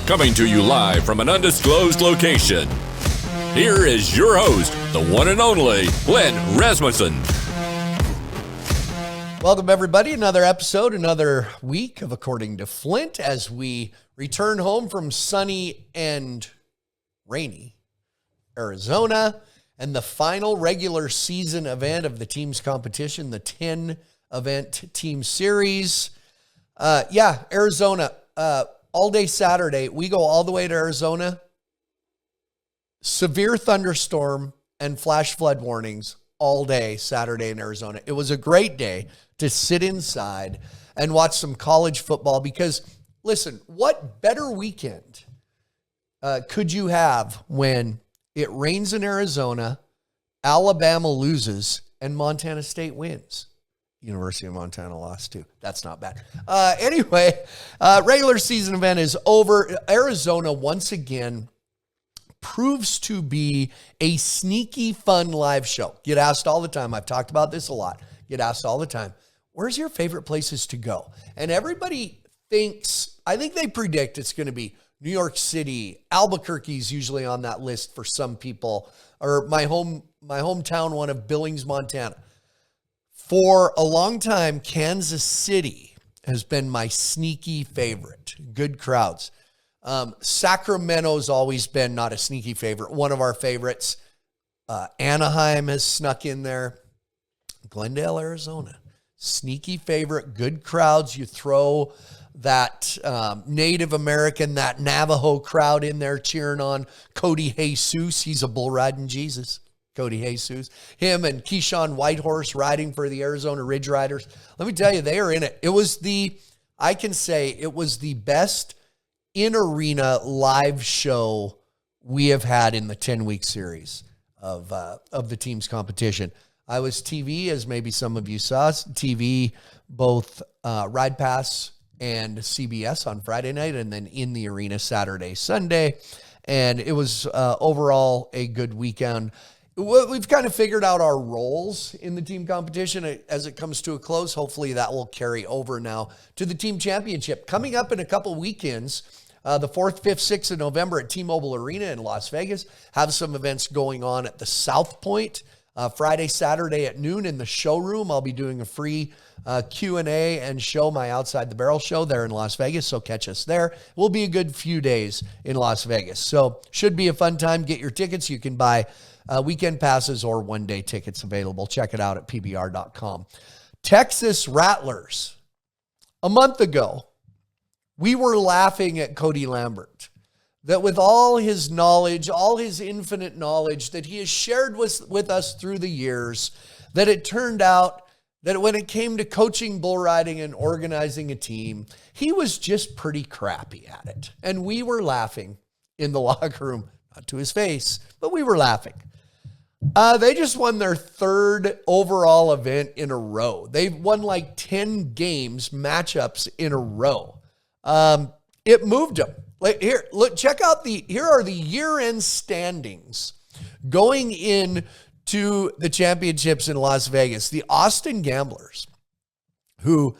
Coming to you live from an undisclosed location. Here is your host, the one and only Flint Rasmussen. Welcome, everybody. Another episode, another week of According to Flint as we return home from sunny and rainy Arizona and the final regular season event of the team's competition, the 10-event team series. Arizona. All day Saturday, we go all the way to Arizona. Severe thunderstorm and flash flood warnings all day Saturday in Arizona. It was a great day to sit inside and watch some college football because, listen, what better weekend could you have when it rains in Arizona, Alabama loses, and Montana State wins? University of Montana lost too. That's not bad. Regular season event is over. Arizona once again proves to be a sneaky, fun live show. Get asked all the time. I've talked about this a lot. Get asked all the time, where's your favorite places to go? And everybody I think they predict it's going to be New York City. Albuquerque's usually on that list for some people, or my hometown one of Billings, Montana. For a long time, Kansas City has been my sneaky favorite. Good crowds. Sacramento's always been not a sneaky favorite, one of our favorites. Anaheim has snuck in there. Glendale, Arizona, sneaky favorite. Good crowds. You throw that Native American, that Navajo crowd in there cheering on Cody Jesus. He's a bull riding Jesus. Cody Jesus, him and Keyshawn Whitehorse riding for the Arizona Ridge Riders. Let me tell you, they are in it. It was the best in-arena live show we have had in the 10-week series of the team's competition. I was TV, as maybe some of you saw, TV, both Ride Pass and CBS on Friday night, and then in the arena Saturday, Sunday. And it was overall a good weekend. We've kind of figured out our roles in the team competition as it comes to a close. Hopefully that will carry over now to the team championship. Coming up in a couple weekends, the 4th, 5th, 6th of November at T-Mobile Arena in Las Vegas. Have some events going on at the South Point. Friday, Saturday at noon in the showroom. I'll be doing a free Q&A and show, my Outside the Barrel show there in Las Vegas, so catch us there. It will be a good few days in Las Vegas. So should be a fun time. Get your tickets. You can buy weekend passes or one-day tickets available. Check it out at PBR.com. Texas Rattlers. A month ago, we were laughing at Cody Lambert, that with all his knowledge, all his infinite knowledge that he has shared with us through the years, that it turned out that when it came to coaching bull riding and organizing a team, he was just pretty crappy at it. And we were laughing in the locker room, not to his face, but we were laughing. They just won their 3rd overall event in a row. They've won like 10 games, matchups in a row. It moved them. Like here, look, check out here are the year-end standings going into the championships in Las Vegas. The Austin Gamblers, who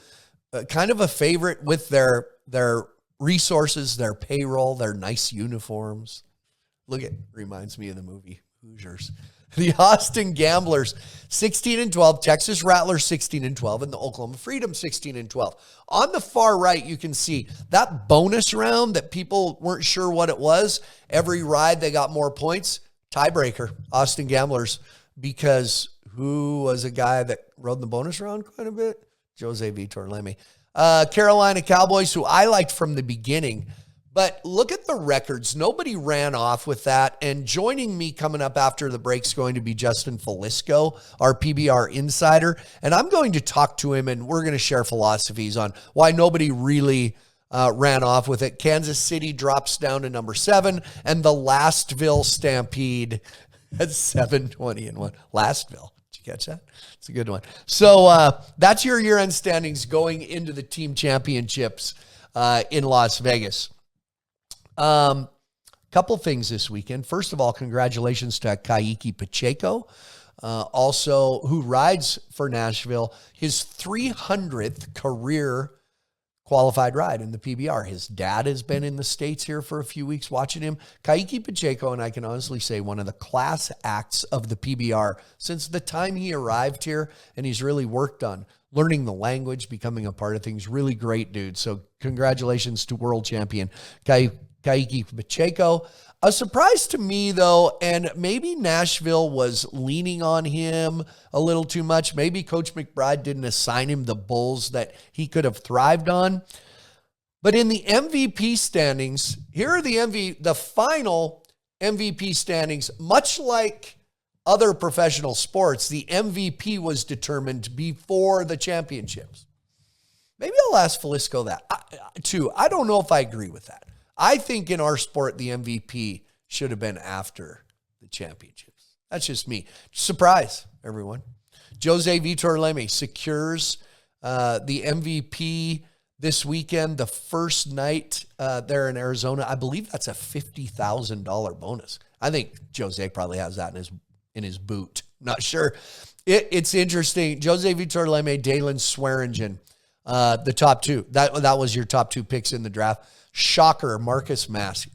kind of a favorite with their resources, their payroll, their nice uniforms. Reminds me of the movie Hoosiers. The Austin Gamblers, 16-12, Texas Rattlers, 16-12, and the Oklahoma Freedom, 16-12. On the far right, you can see that bonus round that people weren't sure what it was. Every ride, they got more points. Tiebreaker, Austin Gamblers, because who was a guy that rode the bonus round quite a bit? Jose Vitor Leme. Carolina Cowboys, who I liked from the beginning. But look at the records. Nobody ran off with that. And joining me coming up after the break is going to be Justin Felisko, our PBR insider. And I'm going to talk to him, and we're going to share philosophies on why nobody really ran off with it. Kansas City drops down to number 7, and the Lastville Stampede at 7-20-1. Lastville. Did you catch that? It's a good one. So that's your year-end standings going into the team championships in Las Vegas. Couple things this weekend. First of all, congratulations to Kaiki Pacheco, also who rides for Nashville. His 300th career qualified ride in the PBR. His dad has been in the States here for a few weeks watching him. Kaiki Pacheco, and I can honestly say one of the class acts of the PBR since the time he arrived here, and he's really worked on learning the language, becoming a part of things. Really great dude. So congratulations to world champion Kaiki Pacheco. A surprise to me, though, and maybe Nashville was leaning on him a little too much. Maybe Coach McBride didn't assign him the bulls that he could have thrived on. But in the MVP standings, here are the final MVP standings. Much like other professional sports, the MVP was determined before the championships. Maybe I'll ask Felisko that, too. I don't know if I agree with that. I think in our sport, the MVP should have been after the championships. That's just me. Surprise, everyone. Jose Vitor Leme secures the MVP this weekend, the first night there in Arizona. I believe that's a $50,000 bonus. I think Jose probably has that in his boot. Not sure. It's interesting. Jose Vitor Leme, Dalen Swearingen, the top two. That was your top two picks in the draft. Shocker, Marcus Mask.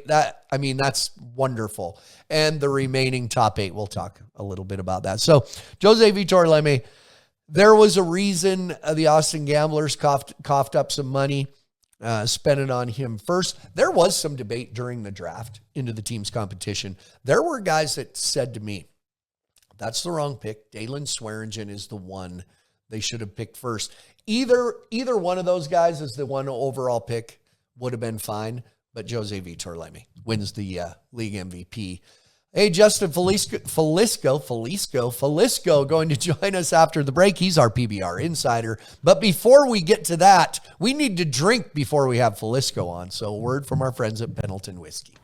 That's wonderful. And the remaining top 8, we'll talk a little bit about that. So, Jose Vitor Leme, there was a reason the Austin Gamblers coughed up some money, spent it on him first. There was some debate during the draft into the team's competition. There were guys that said to me, that's the wrong pick. Dalen Swearingen is the one they should have picked first. Either one of those guys is the one overall pick would have been fine, but Jose Vitor Leme wins the league MVP. Hey, Justin Felisko going to join us after the break. He's our PBR insider. But before we get to that, we need to drink before we have Felisko on. So a word from our friends at Pendleton Whiskey.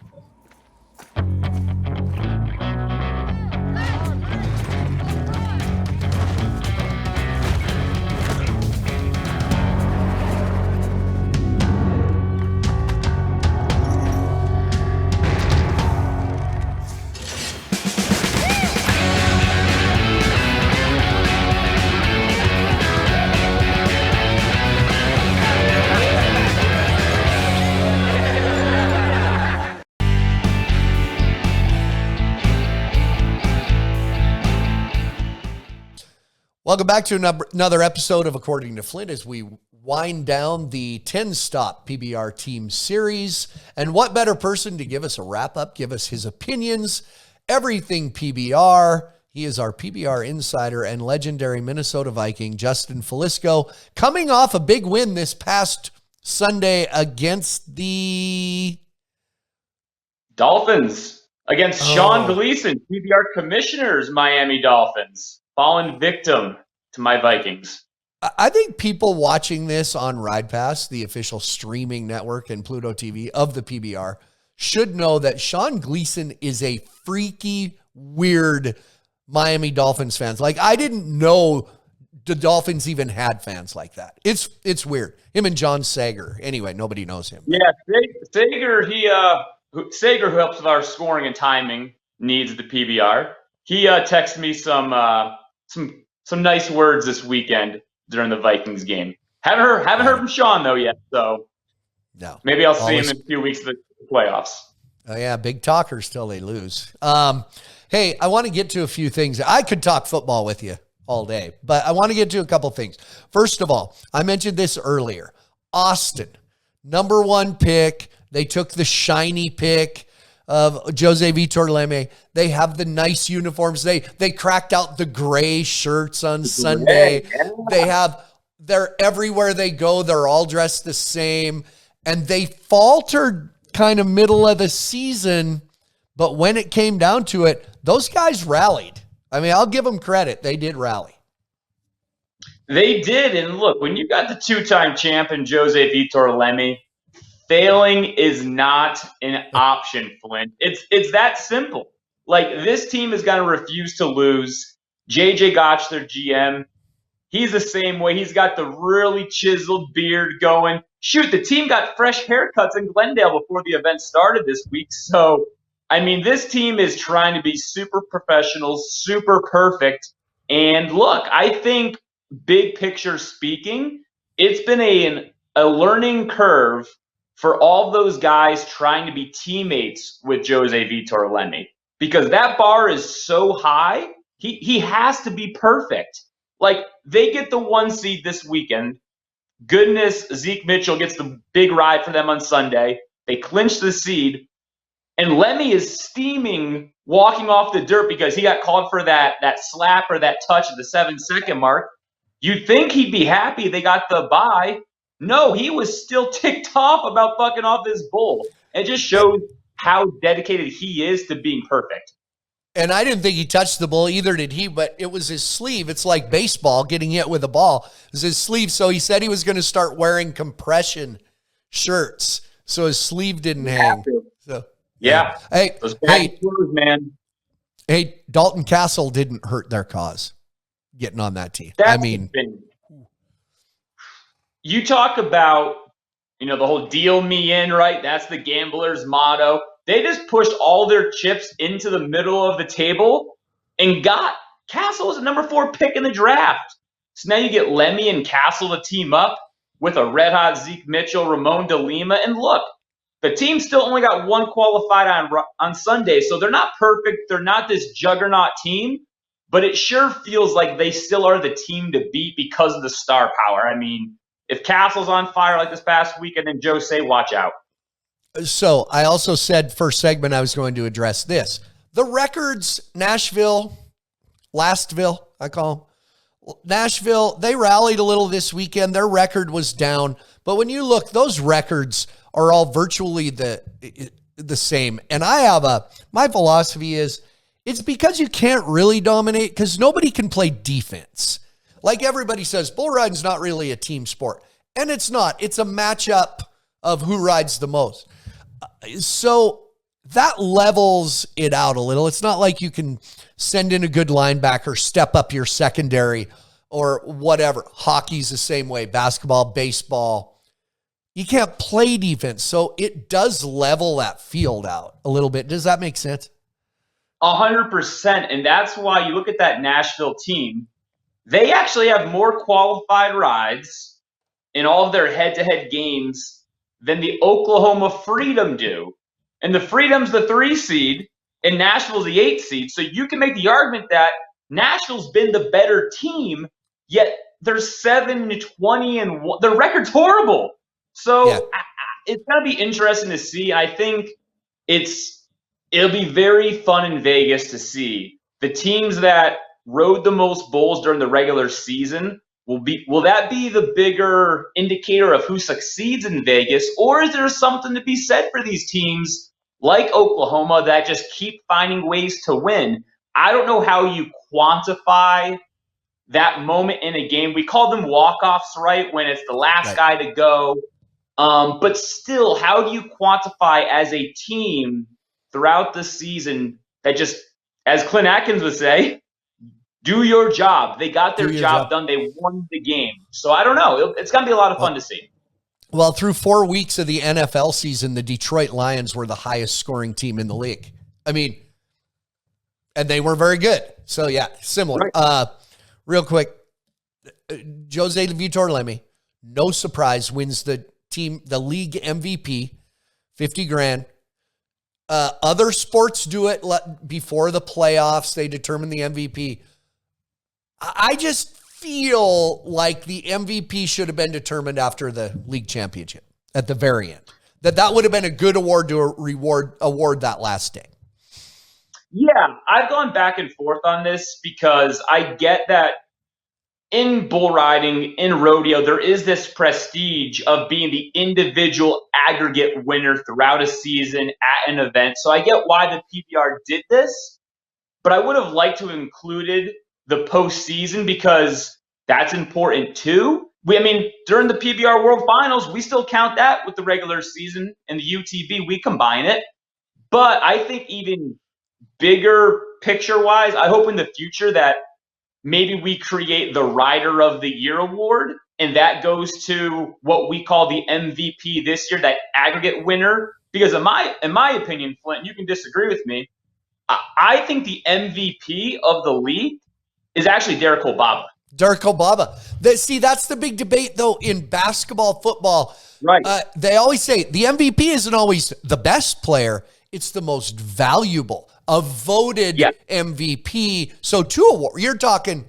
Welcome back to another episode of According to Flint as we wind down the 10-stop PBR Teams series. And what better person to give us a wrap-up, give us his opinions, everything PBR. He is our PBR insider and legendary Minnesota Viking, Justin Felisko, coming off a big win this past Sunday against the Dolphins, against Sean Gleason, PBR Commissioners, Miami Dolphins. Fallen victim to my Vikings. I think people watching this on Ride Pass, the official streaming network and Pluto TV of the PBR, should know that Sean Gleason is a freaky, weird Miami Dolphins fans. Like, I didn't know the Dolphins even had fans like that. It's weird. Him and John Sager. Anyway, nobody knows him. Yeah, Sager, Sager, who helps with our scoring and timing needs the PBR. He texted me some nice words this weekend during the Vikings game. Haven't heard from Sean though yet, so no. Maybe I'll see him in a few weeks of the playoffs. Oh yeah, big talkers till they lose. Hey, I want to get to a few things. I could talk football with you all day, but I want to get to a couple things. First of all, I mentioned this earlier. Austin, number 1 pick. They took the shiny pick of Jose Vitor Leme. They have the nice uniforms. They cracked out the gray shirts on Sunday. They're everywhere they go. They're all dressed the same. And they faltered kind of middle of the season. But when it came down to it, those guys rallied. I mean, I'll give them credit. They did rally. They did. And look, when you got the 2-time champion, Jose Vitor Leme, failing is not an option, Flint. It's that simple. Like, this team is going to refuse to lose. JJ Gotch, their GM, he's the same way. He's got the really chiseled beard going. Shoot, the team got fresh haircuts in Glendale before the event started this week. So, I mean, this team is trying to be super professional, super perfect. And look, I think big picture speaking, it's been a learning curve for all those guys trying to be teammates with Jose Vitor Lemi, because that bar is so high. He has to be perfect. Like, they get the 1 seed this weekend. Goodness, Zeke Mitchell gets the big ride for them on Sunday. They clinch the seed. And Lemmy is steaming walking off the dirt because he got called for that slap or that touch at the 7-second mark. You'd think he'd be happy they got the bye. No, he was still ticked off about fucking off this bull. It just shows how dedicated he is to being perfect. And I didn't think he touched the bull, either did he, but it was his sleeve. It's like baseball, getting hit with a ball. It was his sleeve, so he said he was going to start wearing compression shirts so his sleeve didn't hang. So, yeah. Hey, those bad screws, man. Hey, Dalton Castle didn't hurt their cause getting on that team. That's you talk about, the whole deal me in, right? That's the gambler's motto. They just pushed all their chips into the middle of the table and got Castle as a number 4 pick in the draft. So now you get Lemmy and Castle to team up with a red-hot Zeke Mitchell, Ramon de Lima. And look, the team still only got 1 qualified on Sunday, so they're not perfect. They're not this juggernaut team, but it sure feels like they still are the team to beat because of the star power. I mean, if Castle's on fire like this past weekend, then Jose, watch out. So I also said first segment I was going to address this. The records, Nashville, Lastville, I call them. Nashville, they rallied a little this weekend. Their record was down. But when you look, those records are all virtually the same. And I have my philosophy is it's because you can't really dominate because nobody can play defense. Like everybody says, bull riding's not really a team sport. And it's not. It's a matchup of who rides the most. So that levels it out a little. It's not like you can send in a good linebacker, step up your secondary or whatever. Hockey's the same way. Basketball, baseball. You can't play defense. So it does level that field out a little bit. Does that make sense? 100%. And that's why you look at that Nashville team. They actually have more qualified rides in all of their head-to-head games than the Oklahoma Freedom do. And the Freedom's the 3 seed, and Nashville's the 8 seed. So you can make the argument that Nashville's been the better team, yet they're 7-20 and 1. Their record's horrible. So it's going to be interesting to see. I think it'll be very fun in Vegas to see the teams that rode the most bulls during the regular season. Will that be the bigger indicator of who succeeds in Vegas, or is there something to be said for these teams like Oklahoma that just keep finding ways to win? I don't know how you quantify that moment in a game. We call them walk-offs, right, when it's the last guy to go. But still, how do you quantify as a team throughout the season that just, as Clint Atkins would say, do your job. They got their job done. They won the game. So I don't know. It's going to be a lot of fun to see. Well, through 4 weeks of the NFL season, the Detroit Lions were the highest scoring team in the league. I mean, and they were very good. So, yeah, similar. Right. Real quick, Jose Vitor Lemi, no surprise, wins the league MVP, $50,000. Other sports do it before the playoffs. They determine the MVP. I just feel like the MVP should have been determined after the league championship at the very end. That would have been a good award to award that last day. Yeah, I've gone back and forth on this because I get that in bull riding, in rodeo, there is this prestige of being the individual aggregate winner throughout a season at an event. So I get why the PBR did this, but I would have liked to have included the postseason because that's important too. During the PBR World Finals, we still count that with the regular season and the UTV. We combine it. But I think even bigger picture-wise, I hope in the future that maybe we create the Rider of the Year award, and that goes to what we call the MVP this year, that aggregate winner. Because in my opinion, Flint, you can disagree with me, I think the MVP of the league is actually Derek Obaba. Darko Baba. See, that's the big debate, though, in basketball, football. Right. They always say the MVP isn't always the best player. It's the most valuable, a voted MVP. So 2 awards. You're talking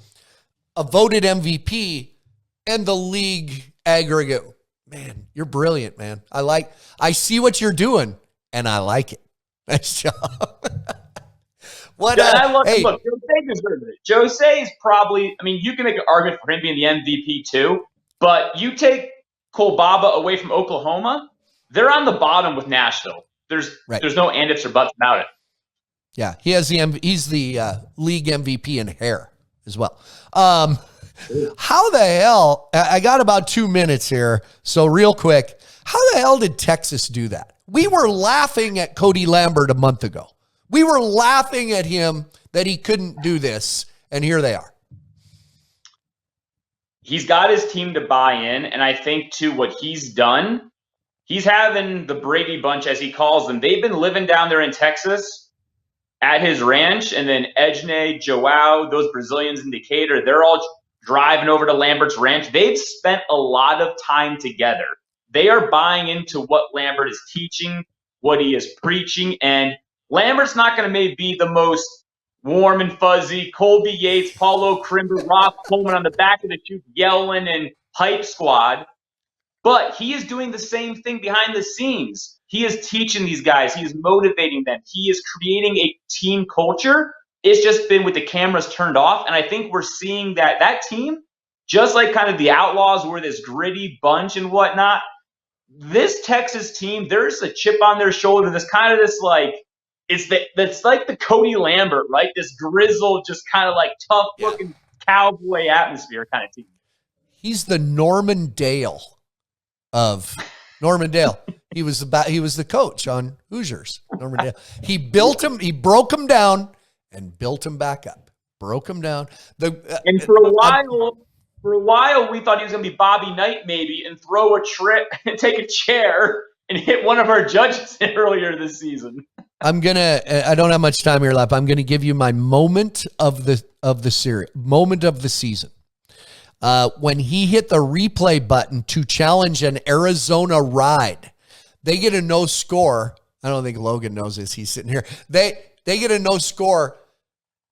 a voted MVP and the league aggregate. Man, you're brilliant, man. I see what you're doing, and I like it. Nice job. Look, Jose deserves it. Jose is probably, you can make an argument for him being the MVP too, but you take Cole Baba away from Oklahoma, they're on the bottom with Nashville. There's no and ifs or buts about it. Yeah, he's the league MVP in hair as well. How the hell, I got about 2 minutes here, so real quick, how the hell did Texas do that? We were laughing at Cody Lambert a month ago. We were laughing at him that he couldn't do this, and here they are. He's got his team to buy in, and I think, too, what he's done, he's having the Brady Bunch, as he calls them. They've been living down there in Texas at his ranch, and then Edney, Joao, those Brazilians in Decatur, they're all driving over to Lambert's ranch. They've spent a lot of time together. They are buying into what Lambert is teaching, what he is preaching, and Lambert's not going to maybe be the most warm and fuzzy Colby Yates, Paulo Crimber, Rob Coleman on the back of the chute yelling and hype squad, but he is doing the same thing behind the scenes. He is teaching these guys. He is motivating them. He is creating a team culture. It's just been with the cameras turned off, and I think we're seeing that team, just like kind of the Outlaws were this gritty bunch and whatnot, this Texas team, there's a chip on their shoulder. This kind of this like, it's like the Cody Lambert, right? This grizzled, just kind of like tough looking cowboy atmosphere kind of team. He's the Norman Dale of Norman Dale. He was the coach on Hoosiers. Norman Dale. He broke him down and built him back up. Broke him down. And for a while, we thought he was going to be Bobby Knight maybe and throw a trip and take a chair and hit one of our judges earlier this season. I don't have much time here left. I'm going to give you my moment of the series, moment of the season. When he hit the replay button to challenge an Arizona ride, they get a no score. I don't think Logan knows this. He's sitting here. They get a no score.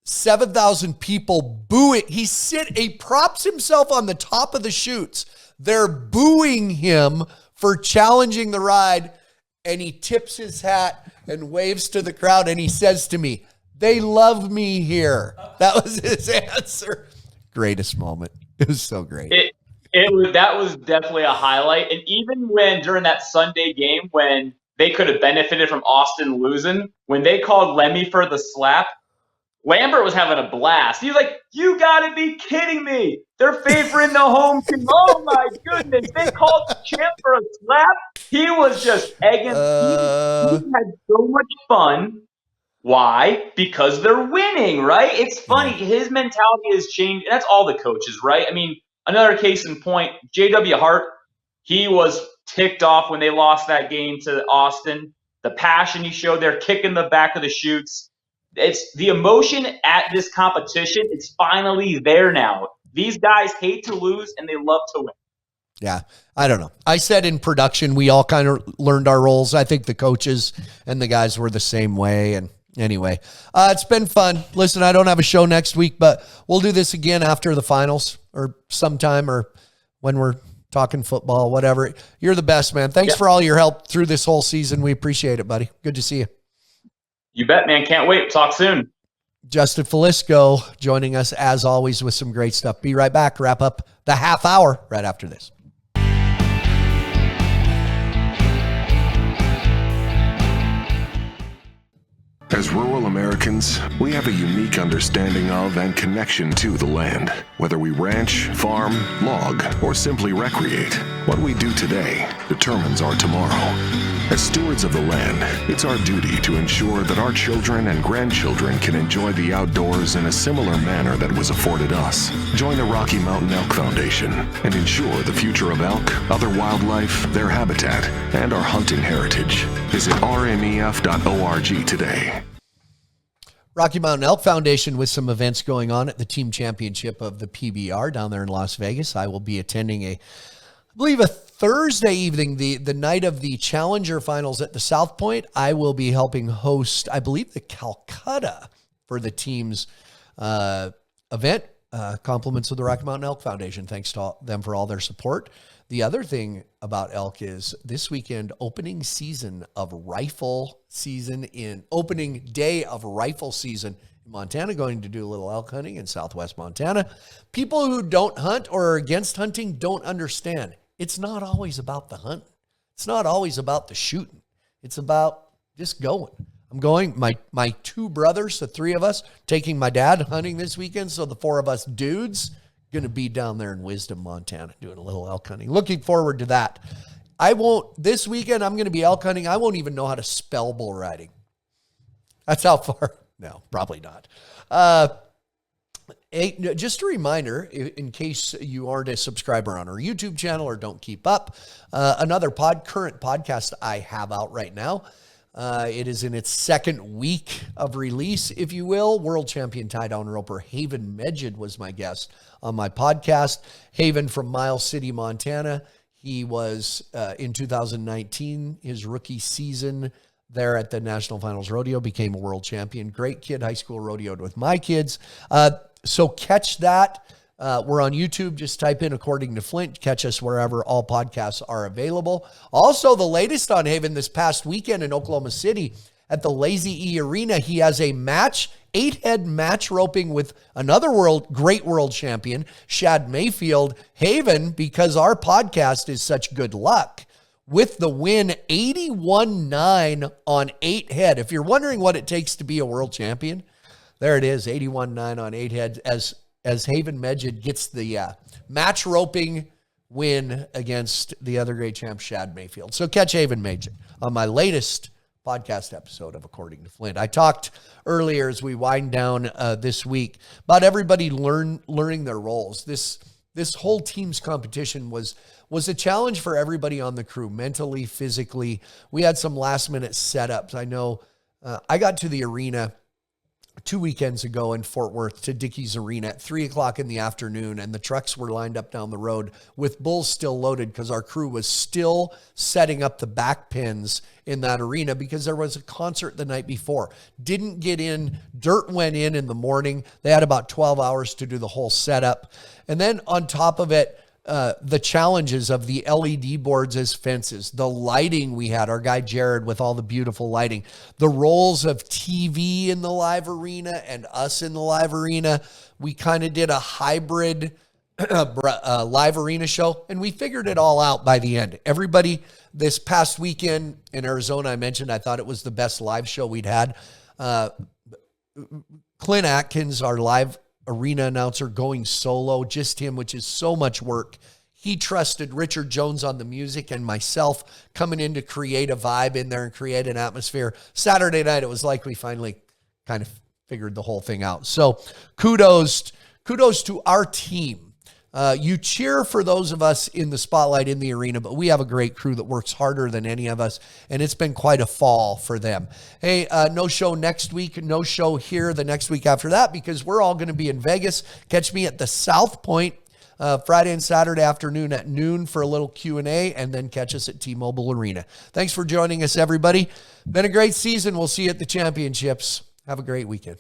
7,000 people boo it. He props himself on the top of the chutes. They're booing him for challenging the ride, and he tips his hat and waves to the crowd, and he says to me, "They love me here." That was his answer. Greatest moment. It was so great. That was definitely a highlight. And even when during that Sunday game when they could have benefited from Austin losing, when they called Lemmy for the slap, Lambert was having a blast. He was like, "You got to be kidding me. They're favoring the home team. Oh, my goodness. They called the champ for a slap." He was just egging. He had so much fun. Why? Because they're winning, right? It's funny. His mentality has changed. And that's all the coaches, right? Another case in point, J.W. Hart, he was ticked off when they lost that game to Austin. The passion he showed there, kicking the back of the chutes. It's the emotion at this competition. It's finally there now. These guys hate to lose and they love to win. Yeah, I don't know. I said in production, we all kind of learned our roles. I think the coaches and the guys were the same way. And anyway, it's been fun. Listen, I don't have a show next week, but we'll do this again after the finals or sometime or when we're talking football, whatever. You're the best, man. Thanks for all your help through this whole season. We appreciate it, buddy. Good to see you. You bet, man. Can't wait. Talk soon. Justin Felisko joining us as always with some great stuff. Be right back. Wrap up the half hour right after this. As rural Americans, we have a unique understanding of and connection to the land. Whether we ranch, farm, log, or simply recreate, what we do today determines our tomorrow. As stewards of the land, it's our duty to ensure that our children and grandchildren can enjoy the outdoors in a similar manner that was afforded us. Join the Rocky Mountain Elk Foundation and ensure the future of elk, other wildlife, their habitat, and our hunting heritage. Visit rmef.org today. Rocky Mountain Elk Foundation with some events going on at the team championship of the PBR down there in Las Vegas. I will be attending I believe a Thursday evening, the night of the Challenger Finals at the South Point. I will be helping host, I believe, the Calcutta for the team's event. Compliments of the Rocky Mountain Elk Foundation. Thanks to them for all their support. The other thing about elk is this weekend, opening day of rifle season in Montana, going to do a little elk hunting in southwest Montana. People who don't hunt or are against hunting don't understand. It's not always about the hunting. It's not always about the shooting. It's about just going. I'm going, my two brothers, the three of us, taking my dad hunting this weekend. So the four of us dudes going to be down there in Wisdom, Montana, doing a little elk hunting. Looking forward to that. This weekend, I'm going to be elk hunting. I won't even know how to spell bull riding. That's how far. No, probably not. Just a reminder, in case you aren't a subscriber on our YouTube channel or don't keep up, another current podcast I have out right now. It is in its second week of release, if you will. World champion tie-down roper Haven Medjid was my guest on my podcast. Haven from Miles City, Montana. He was, in 2019, his rookie season there at the National Finals Rodeo, became a world champion. Great kid, high school rodeoed with my kids. So catch that. We're on YouTube. Just type in According to Flint. Catch us wherever all podcasts are available. Also, the latest on Haven this past weekend in Oklahoma City at the Lazy E Arena. He has a 8-head match roping with another great world champion, Shad Mayfield. Haven, because our podcast is such good luck, with the win 81-9 on 8-head. If you're wondering what it takes to be a world champion, there it is, 81-9 on 8-head as Haven Medjid gets the match roping win against the other great champ, Shad Mayfield. So catch Haven Medjid on my latest podcast episode of According to Flint. I talked earlier as we wind down this week about everybody learning their roles. This whole team's competition was a challenge for everybody on the crew, mentally, physically. We had some last-minute setups. I know I got to the arena 2 weekends ago in Fort Worth to Dickey's Arena at 3 o'clock in the afternoon, and the trucks were lined up down the road with bulls still loaded because our crew was still setting up the back pins in that arena because there was a concert the night before. Didn't get in. Dirt went in the morning. They had about 12 hours to do the whole setup. And then on top of it, the challenges of the LED boards as fences, the lighting we had, our guy Jared with all the beautiful lighting, the roles of TV in the live arena and us in the live arena. We kind of did a hybrid live arena show, and we figured it all out by the end. Everybody this past weekend in Arizona, I mentioned, I thought it was the best live show we'd had. Clint Atkins, our live arena announcer, going solo, just him, which is so much work. He trusted Richard Jones on the music and myself coming in to create a vibe in there and create an atmosphere. Saturday night, it was like we finally kind of figured the whole thing out. So kudos to our team. You cheer for those of us in the spotlight in the arena, but we have a great crew that works harder than any of us, and it's been quite a fall for them. Hey, no show next week, no show here the next week after that because we're all going to be in Vegas. Catch me at the South Point Friday and Saturday afternoon at noon for a little Q&A, and then catch us at T-Mobile Arena. Thanks for joining us, everybody. Been a great season. We'll see you at the championships. Have a great weekend.